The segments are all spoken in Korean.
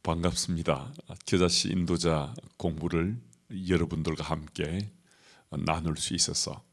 반갑습니다. 겨자씨 인도자 공부를 여러분들과 함께 나눌 수 있어서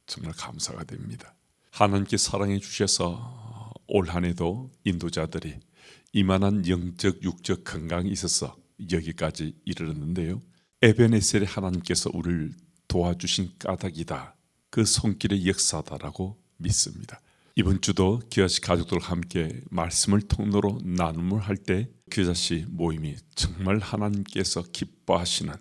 정말 감사가 됩니다. 하나님께 사랑해 주셔서 올 한 해도 인도자들이 이만한 영적 육적 건강이 있어서 여기까지 이르렀는데요. 에베네셀의 하나님께서 우리를 도와주신 까닭이다. 그 손길의 역사다라고 믿습니다. 이번 주도 겨자씨 가족들과 함께 말씀을 통로로 나눔을 할 때 겨자씨 모임이 정말 하나님께서 기뻐하시는,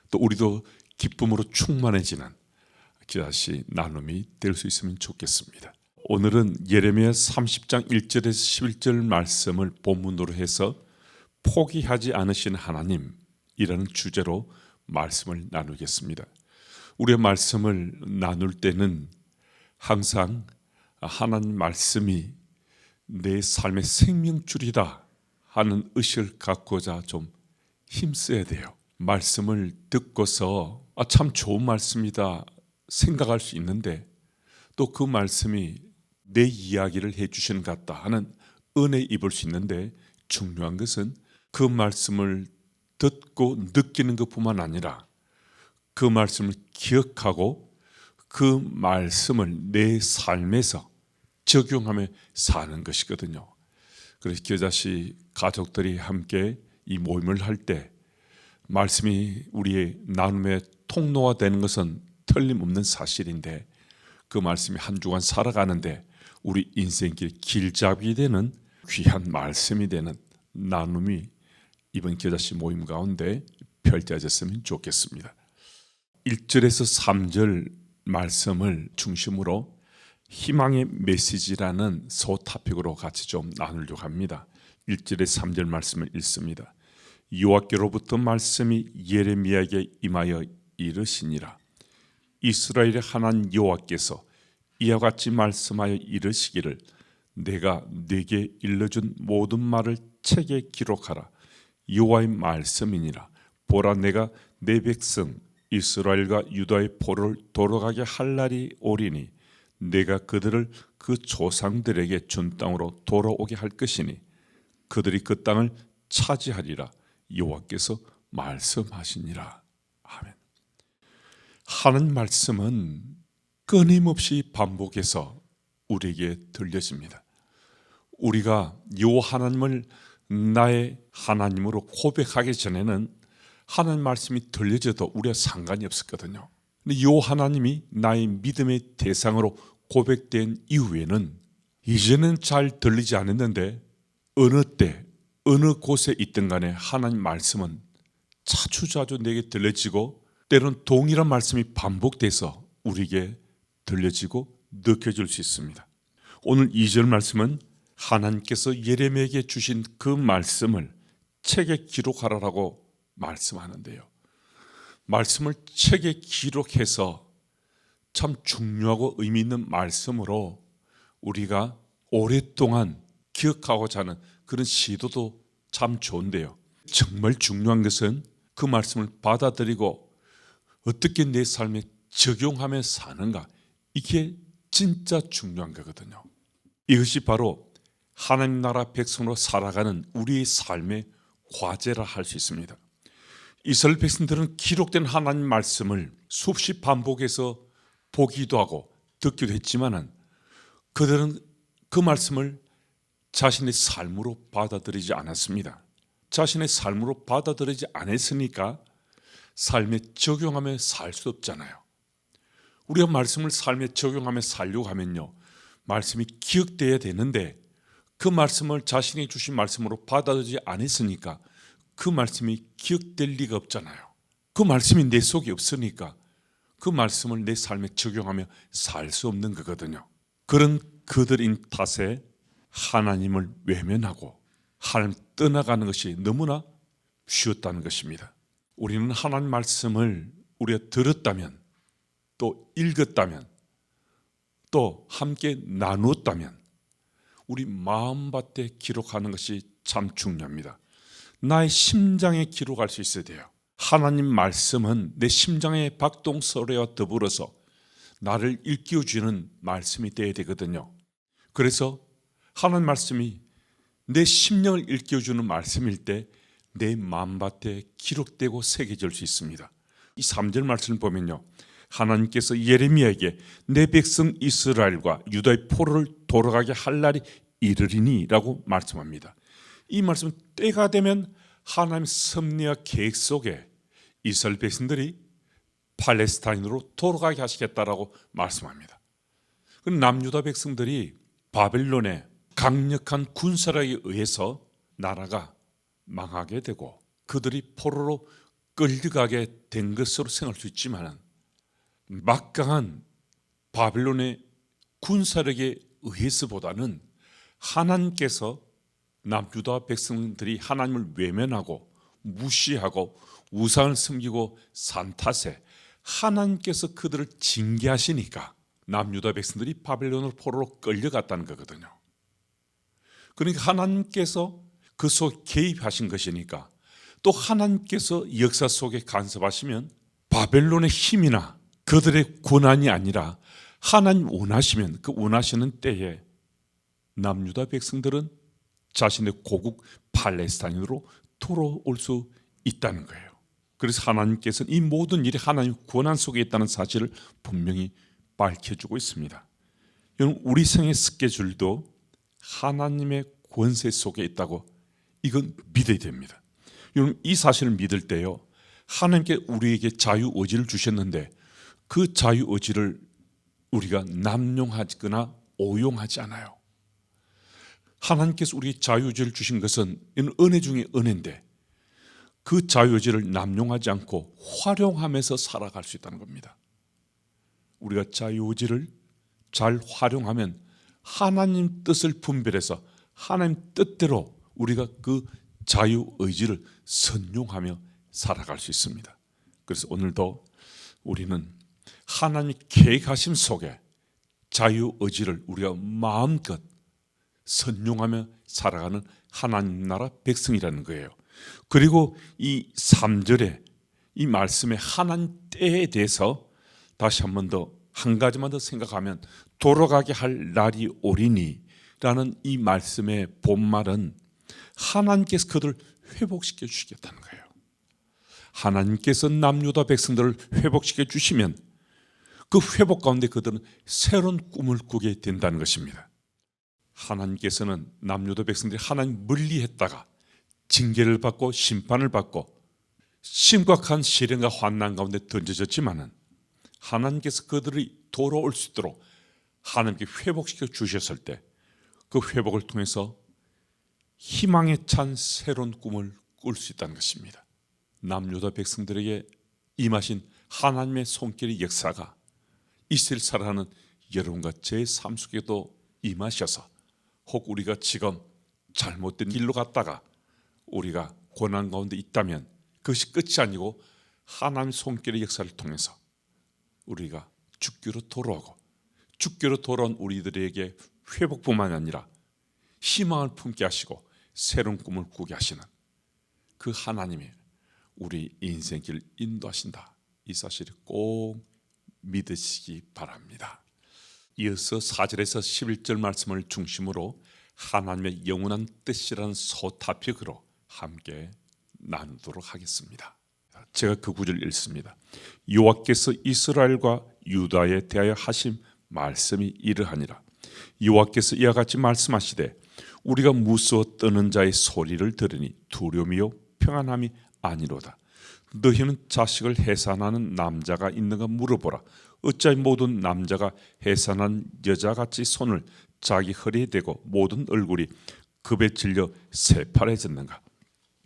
또 우리도 기쁨으로 충만해지는 겨자씨 나눔이 될 수 있으면 좋겠습니다. 오늘은 예레미야 30장 1절에서 11절 말씀을 본문으로 해서 포기하지 않으신 하나님이라는 주제로 말씀을 나누겠습니다. 우리의 말씀을 나눌 때는 항상 하나님 말씀이 내 삶의 생명줄이다 하는 의식을 갖고자 좀 힘써야 돼요. 말씀을 듣고서 참 좋은 말씀이다 생각할 수 있는데, 또 그 말씀이 내 이야기를 해주시는 것 같다 하는 은혜 입을 수 있는데, 중요한 것은 그 말씀을 듣고 느끼는 것뿐만 아니라 그 말씀을 기억하고 그 말씀을 내 삶에서 적용하며 사는 것이거든요. 그래서 겨자씨 가족들이 함께 이 모임을 할 때 말씀이 우리의 나눔의 통로가 되는 것은 틀림없는 사실인데, 그 말씀이 한 주간 살아가는데 우리 인생길 길잡이 되는 귀한 말씀이 되는 나눔이 이번 겨자씨 모임 가운데 펼쳐졌으면 좋겠습니다. 1절에서 3절 말씀을 중심으로 희망의 메시지라는 소토픽으로 같이 좀 나누려고 합니다. 1절에 3절 말씀을 읽습니다. 여호와께로부터 말씀이 예레미야에게 임하여 이르시니라. 이스라엘의 하나님 여호와께서 이와 같이 말씀하여 이르시기를, 내가 네게 일러준 모든 말을 책에 기록하라. 여호와의 말씀이니라. 보라, 내가 내 백성 이스라엘과 유다의 포로를 돌아가게 할 날이 오리니 내가 그들을 그 조상들에게 준 땅으로 돌아오게 할 것이니 그들이 그 땅을 차지하리라. 여호와께서 말씀하시니라. 아멘. 하는 말씀은 끊임없이 반복해서 우리에게 들려집니다. 우리가 요 하나님을 나의 하나님으로 고백하기 전에는 하나님 말씀이 들려져도 우리와 상관이 없었거든요. 근데 요 하나님이 나의 믿음의 대상으로 고백된 이후에는 이제는 잘 들리지 않았는데 어느 때 어느 곳에 있든 간에 하나님 말씀은 자주자주 내게 들려지고, 때로는 동일한 말씀이 반복돼서 우리에게 들려지고 느껴질 수 있습니다. 오늘 2절 말씀은 하나님께서 예레미야에게 주신 그 말씀을 책에 기록하라고 말씀하는데요. 말씀을 책에 기록해서 참 중요하고 의미 있는 말씀으로 우리가 오랫동안 기억하고자 하는 그런 시도도 참 좋은데요. 정말 중요한 것은 그 말씀을 받아들이고 어떻게 내 삶에 적용하며 사는가, 이게 진짜 중요한 거거든요. 이것이 바로 하나님 나라 백성으로 살아가는 우리의 삶의 과제라 할 수 있습니다. 이스라엘 백성들은 기록된 하나님 말씀을 수없이 반복해서 보기도 하고 듣기도 했지만은 그들은 그 말씀을 자신의 삶으로 받아들이지 않았습니다. 자신의 삶으로 받아들이지 않았으니까 삶에 적용하며 살 수 없잖아요. 우리가 말씀을 삶에 적용하며 살려고 하면요, 말씀이 기억돼야 되는데 그 말씀을 자신이 주신 말씀으로 받아들이지 않았으니까 그 말씀이 기억될 리가 없잖아요. 그 말씀이 내 속에 없으니까 그 말씀을 내 삶에 적용하며 살 수 없는 거거든요. 그런 그들인 탓에 하나님을 외면하고 하나님 떠나가는 것이 너무나 쉬웠다는 것입니다. 우리는 하나님 말씀을 우리가 들었다면, 또 읽었다면, 또 함께 나누었다면 우리 마음밭에 기록하는 것이 참 중요합니다. 나의 심장에 기록할 수 있어야 돼요. 하나님 말씀은 내 심장의 박동소리와 더불어서 나를 일깨워주는 말씀이 되어야 되거든요. 그래서 하나님 말씀이 내 심령을 일깨워주는 말씀일 때 내 마음밭에 기록되고 새겨질 수 있습니다. 이 3절 말씀을 보면요, 하나님께서 예레미야에게 내 백성 이스라엘과 유다의 포로를 돌아가게 할 날이 이르리니 라고 말씀합니다. 이 말씀은 때가 되면 하나님의 섭리와 계획 속에 이스라엘 백성들이 팔레스타인으로 돌아가게 하시겠다라고 말씀합니다. 남유다 백성들이 바벨론의 강력한 군사력에 의해서 나라가 망하게 되고 그들이 포로로 끌려가게 된 것으로 생각할 수 있지만, 막강한 바벨론의 군사력에 의해서보다는 하나님께서 남유다 백성들이 하나님을 외면하고 무시하고 우상을 섬기고 산 탓에 하나님께서 그들을 징계하시니까 남유다 백성들이 바벨론으로 포로로 끌려갔다는 거거든요. 그러니까 하나님께서 그 속에 개입하신 것이니까, 또 하나님께서 역사 속에 간섭하시면 바벨론의 힘이나 그들의 권한이 아니라 하나님 원하시면 그 원하시는 때에 남유다 백성들은 자신의 고국 팔레스타인으로 돌아올 수 있다는 거예요. 그래서 하나님께서는 이 모든 일이 하나님의 권한 속에 있다는 사실을 분명히 밝혀주고 있습니다. 여러분, 우리 생의 스케줄도 하나님의 권세 속에 있다고 이건 믿어야 됩니다. 여러분, 이 사실을 믿을 때요, 하나님께 우리에게 자유의지를 주셨는데 그 자유의지를 우리가 남용하거나 오용하지 않아요. 하나님께서 우리에게 자유의지를 주신 것은 은혜 중에 은혜인데 그 자유의지를 남용하지 않고 활용하면서 살아갈 수 있다는 겁니다. 우리가 자유의지를 잘 활용하면 하나님 뜻을 분별해서 하나님 뜻대로 우리가 그 자유의지를 선용하며 살아갈 수 있습니다. 그래서 오늘도 우리는 하나님의 계획하심 속에 자유의지를 우리가 마음껏 선용하며 살아가는 하나님 나라 백성이라는 거예요. 그리고 이 3절에 이 말씀의 하나님 때에 대해서 다시 한 번 더, 한 가지만 더 생각하면, 돌아가게 할 날이 오리니 라는 이 말씀의 본말은 하나님께서 그들을 회복시켜 주시겠다는 거예요. 하나님께서 남유다 백성들을 회복시켜 주시면 그 회복 가운데 그들은 새로운 꿈을 꾸게 된다는 것입니다. 하나님께서는 남유다 백성들이 하나님 멀리했다가 징계를 받고 심판을 받고 심각한 시련과 환난 가운데 던져졌지만은 하나님께서 그들이 돌아올 수 있도록 하나님께 회복시켜 주셨을 때 그 회복을 통해서 희망에 찬 새로운 꿈을 꿀 수 있다는 것입니다. 남유다 백성들에게 임하신 하나님의 손길의 역사가 이스라엘 하는 여러분과 제 삶 속에도 임하셔서, 혹 우리가 지금 잘못된 길로 갔다가 우리가 고난 가운데 있다면 그것이 끝이 아니고 하나님의 손길의 역사를 통해서 우리가 주께로 돌아오고, 주께로 돌아온 우리들에게 회복뿐만 아니라 희망을 품게 하시고 새로운 꿈을 꾸게 하시는 그 하나님이 우리 인생길을 인도하신다, 이 사실을 꼭 믿으시기 바랍니다. 이어서 4절에서 11절 말씀을 중심으로 하나님의 영원한 뜻이라는 소타픽으로 함께 나누도록 하겠습니다. 제가 그 구절 읽습니다. 여호와께서 이스라엘과 유다에 대하여 하신 말씀이 이러하니라. 여호와께서 이와 같이 말씀하시되 우리가 무서워 떠는 자의 소리를 들으니 두려움이요 평안함이 아니로다. 너희는 자식을 해산하는 남자가 있는가 물어보라. 어찌하여 모든 남자가 해산한 여자같이 손을 자기 허리에 대고 모든 얼굴이 급에 질려 새파래졌는가.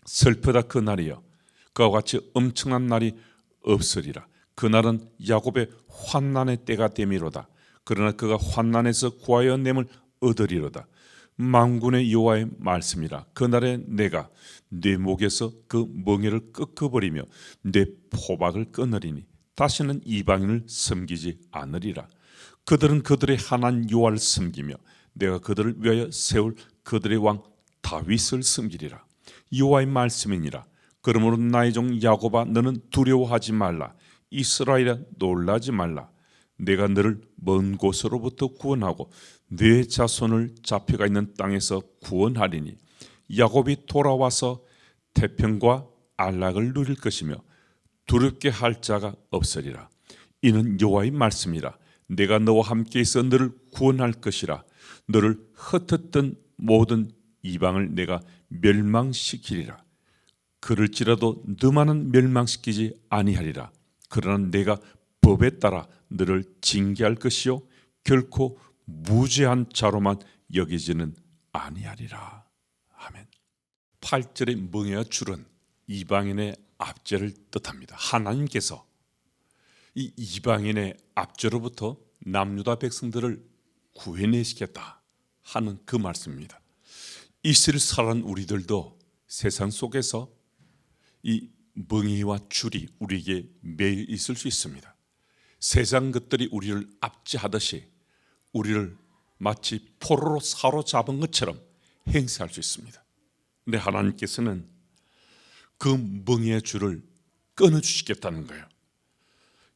슬프다 그 날이여. 그와 같이 엄청난 날이 없으리라. 그날은 야곱의 환난의 때가 됨이로다. 그러나 그가 환난에서 구하여 냄을 얻으리로다. 만군의 여호와의 말씀이라. 그날에 내가 네 목에서 그 멍에를 꺾어버리며 네 포박을 끊으리니 다시는 이방인을 섬기지 않으리라. 그들은 그들의 하나님 여호와를 섬기며 내가 그들을 위하여 세울 그들의 왕 다윗을 섬기리라. 여호와의 말씀이니라. 그러므로 나의 종 야곱아 너는 두려워하지 말라. 이스라엘아 놀라지 말라. 내가 너를 먼 곳으로부터 구원하고 네 자손을 잡혀가 있는 땅에서 구원하리니 야곱이 돌아와서 태평과 안락을 누릴 것이며 두렵게 할 자가 없으리라. 이는 여호와의 말씀이라. 내가 너와 함께 있어 너를 구원할 것이라. 너를 흩었던 모든 이방을 내가 멸망시키리라. 그럴지라도 너만은 멸망시키지 아니하리라. 그러나 내가 법에 따라 너를 징계할 것이요 결코 무죄한 자로만 여기지는 아니하리라. 아멘. 8절의 멍에와 줄은 이방인의 압제를 뜻합니다. 하나님께서 이 이방인의 압제로부터 남유다 백성들을 구해내시겠다 하는 그 말씀입니다. 이스라엘 살아온 우리들도 세상 속에서 이 멍에와 줄이 우리에게 매여 있을 수 있습니다. 세상 것들이 우리를 압제하듯이 우리를 마치 포로로 사로잡은 것처럼 행세할 수 있습니다. 근데 하나님께서는 그 멍에의 줄을 끊어주시겠다는 거예요.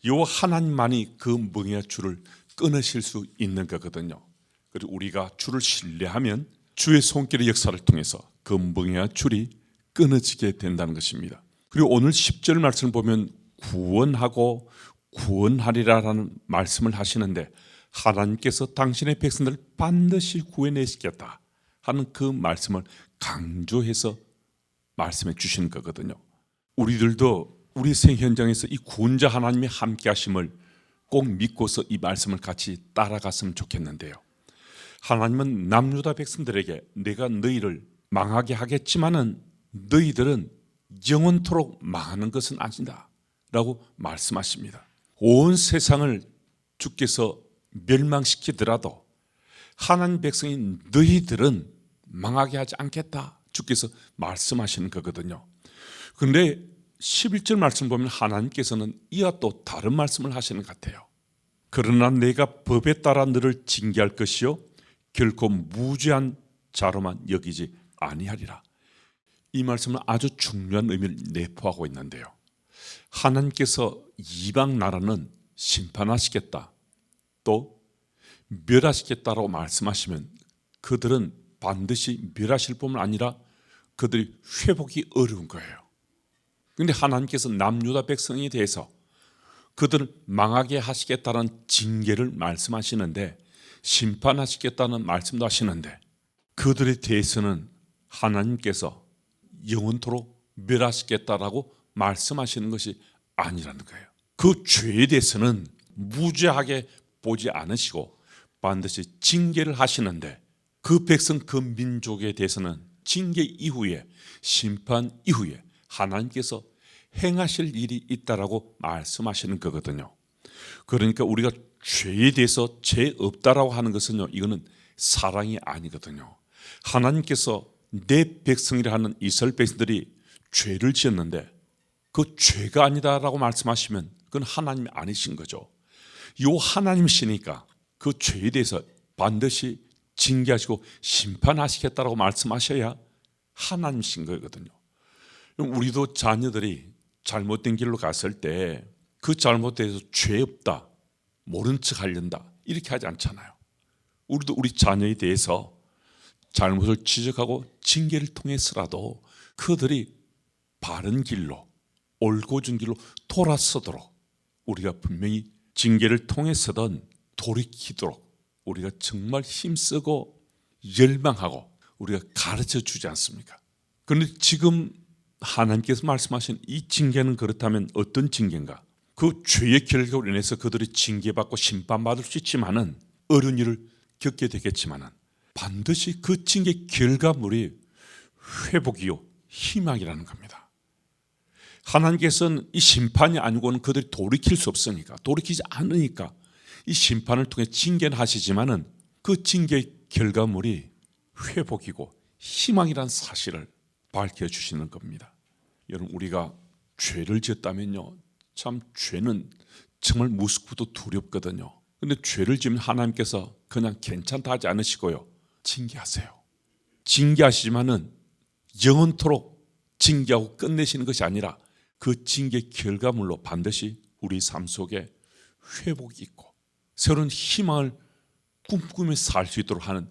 여호와 하나님만이 그 멍에의 줄을 끊으실 수 있는 거거든요. 그리고 우리가 주를 신뢰하면 주의 손길의 역사를 통해서 그 멍에의 줄이 끊어지게 된다는 것입니다. 그리고 오늘 10절 말씀을 보면 구원하고 구원하리라라는 말씀을 하시는데 하나님께서 당신의 백성들을 반드시 구해내시겠다 하는 그 말씀을 강조해서 말씀해 주시는 거거든요. 우리들도 우리 생 현장에서 이 구원자 하나님의 함께 하심을 꼭 믿고서 이 말씀을 같이 따라갔으면 좋겠는데요. 하나님은 남유다 백성들에게 내가 너희를 망하게 하겠지만은 너희들은 영원토록 망하는 것은 아니다 라고 말씀하십니다. 온 세상을 주께서 멸망시키더라도 하나님 백성인 너희들은 망하게 하지 않겠다 주께서 말씀하시는 거거든요. 그런데 11절 말씀 보면 하나님께서는 이와 또 다른 말씀을 하시는 것 같아요. 그러나 내가 법에 따라 너를 징계할 것이요 결코 무죄한 자로만 여기지 아니하리라. 이 말씀은 아주 중요한 의미를 내포하고 있는데요. 하나님께서 이방 나라는 심판하시겠다 또 멸하시겠다라고 말씀하시면 그들은 반드시 멸하실 뿐만 아니라 그들이 회복이 어려운 거예요. 그런데 하나님께서 남유다 백성에 대해서 그들을 망하게 하시겠다는 징계를 말씀하시는데 심판하시겠다는 말씀도 하시는데 그들에 대해서는 하나님께서 영원토록 멸하시겠다라고 말씀하시는 것이 아니라는 거예요. 그 죄에 대해서는 무죄하게 보지 않으시고 반드시 징계를 하시는데 그 백성 그 민족에 대해서는 징계 이후에 심판 이후에 하나님께서 행하실 일이 있다라고 말씀하시는 거거든요. 그러니까 우리가 죄에 대해서 죄 없다라고 하는 것은요, 이거는 사랑이 아니거든요. 하나님께서 내 백성이라 하는 이스라엘 백성들이 죄를 지었는데 그 죄가 아니다라고 말씀하시면 그건 하나님이 아니신 거죠. 요 하나님이시니까 그 죄에 대해서 반드시 징계하시고 심판하시겠다라고 말씀하셔야 하나님이신 거거든요. 우리도 자녀들이 잘못된 길로 갔을 때 그 잘못에 대해서 죄 없다, 모른 척 하려다 이렇게 하지 않잖아요. 우리도 우리 자녀에 대해서 잘못을 지적하고 징계를 통해서라도 그들이 바른 길로 올곧은 길로 돌아서도록 우리가 분명히 징계를 통해서든 돌이키도록 우리가 정말 힘쓰고 열망하고 우리가 가르쳐 주지 않습니까? 그런데 지금 하나님께서 말씀하신 이 징계는 그렇다면 어떤 징계인가? 그 죄의 결과로 인해서 그들이 징계받고 심판받을 수 있지만은 어려운 일을 겪게 되겠지만은 반드시 그 징계 결과물이 회복이요 희망이라는 겁니다. 하나님께서는 이 심판이 아니고는 그들이 돌이킬 수 없으니까 돌이키지 않으니까 이 심판을 통해 징계는 하시지만은 그 징계의 결과물이 회복이고 희망이라는 사실을 밝혀주시는 겁니다. 여러분 우리가 죄를 지었다면요 참 죄는 정말 무섭고도 두렵거든요. 그런데 죄를 지으면 하나님께서 그냥 괜찮다 하지 않으시고요 징계하세요. 징계하시지만은 영원토록 징계하고 끝내시는 것이 아니라 그 징계 결과물로 반드시 우리 삶 속에 회복이 있고 새로운 희망을 꿈꾸며 살 수 있도록 하는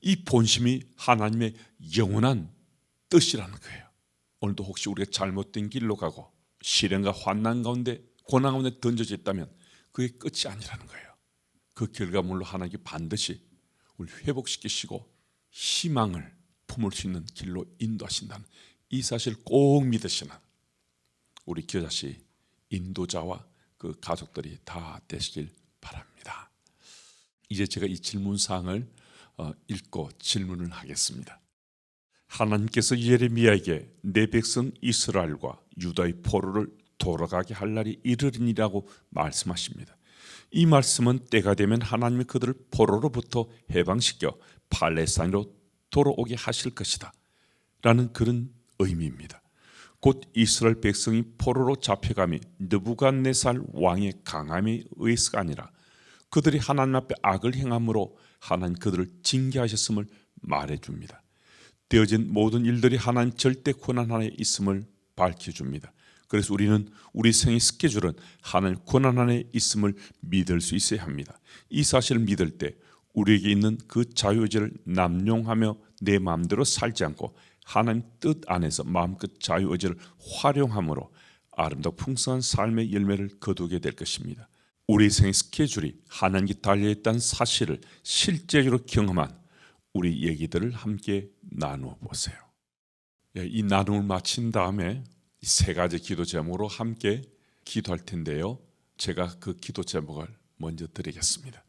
이 본심이 하나님의 영원한 뜻이라는 거예요. 오늘도 혹시 우리가 잘못된 길로 가고 시련과 환난 가운데 고난 가운데 던져져 있다면 그게 끝이 아니라는 거예요. 그 결과물로 하나님께 반드시 우리 회복시키시고 희망을 품을 수 있는 길로 인도하신다는 이 사실을 꼭 믿으시는 우리 교자씨 인도자와 그 가족들이 다 되시길 바랍니다. 이제 제가 이 질문사항을 읽고 질문을 하겠습니다. 하나님께서 예레미야에게 내 백성 이스라엘과 유다의 포로를 돌아가게 할 날이 이르리니라고 말씀하십니다. 이 말씀은 때가 되면 하나님이 그들을 포로로부터 해방시켜 팔레스타인으로 돌아오게 하실 것이다 라는 그런 의미입니다. 곧 이스라엘 백성이 포로로 잡혀감이 느부갓네살 왕의 강함에 의해서가 아니라 그들이 하나님 앞에 악을 행함으로 하나님 그들을 징계하셨음을 말해줍니다. 되어진 모든 일들이 하나님 절대 권한 안에 있음을 밝혀줍니다. 그래서 우리는 우리 생의 스케줄은 하나님 권한 안에 있음을 믿을 수 있어야 합니다. 이 사실을 믿을 때 우리에게 있는 그 자유의지를 남용하며 내 마음대로 살지 않고 하나님 뜻 안에서 마음껏 자유의지를 활용함으로 아름답고 풍성한 삶의 열매를 거두게 될 것입니다. 우리 생의 스케줄이 하나님께 달려있다는 사실을 실제적으로 경험한 우리 얘기들을 함께 나누어 보세요. 이 나눔을 마친 다음에 세 가지 기도 제목으로 함께 기도할 텐데요. 제가 그 기도 제목을 먼저 드리겠습니다.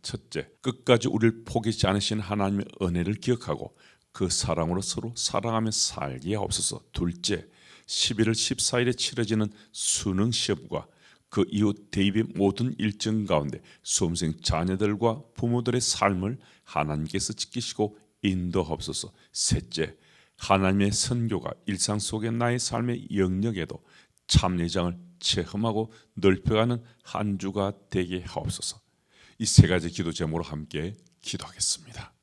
첫째, 끝까지 우리를 포기하지 않으신 하나님의 은혜를 기억하고 그 사랑으로 서로 사랑하며 살게 하옵소서. 둘째, 11월 14일에 치러지는 수능 시험과 그 이후 대입의 모든 일정 가운데 수험생 자녀들과 부모들의 삶을 하나님께서 지키시고 인도하옵소서. 셋째, 하나님의 선교가 일상 속의 나의 삶의 영역에도 참여장을 체험하고 넓혀가는 한 주가 되게 하옵소서. 이 세 가지 기도 제목으로 함께 기도하겠습니다.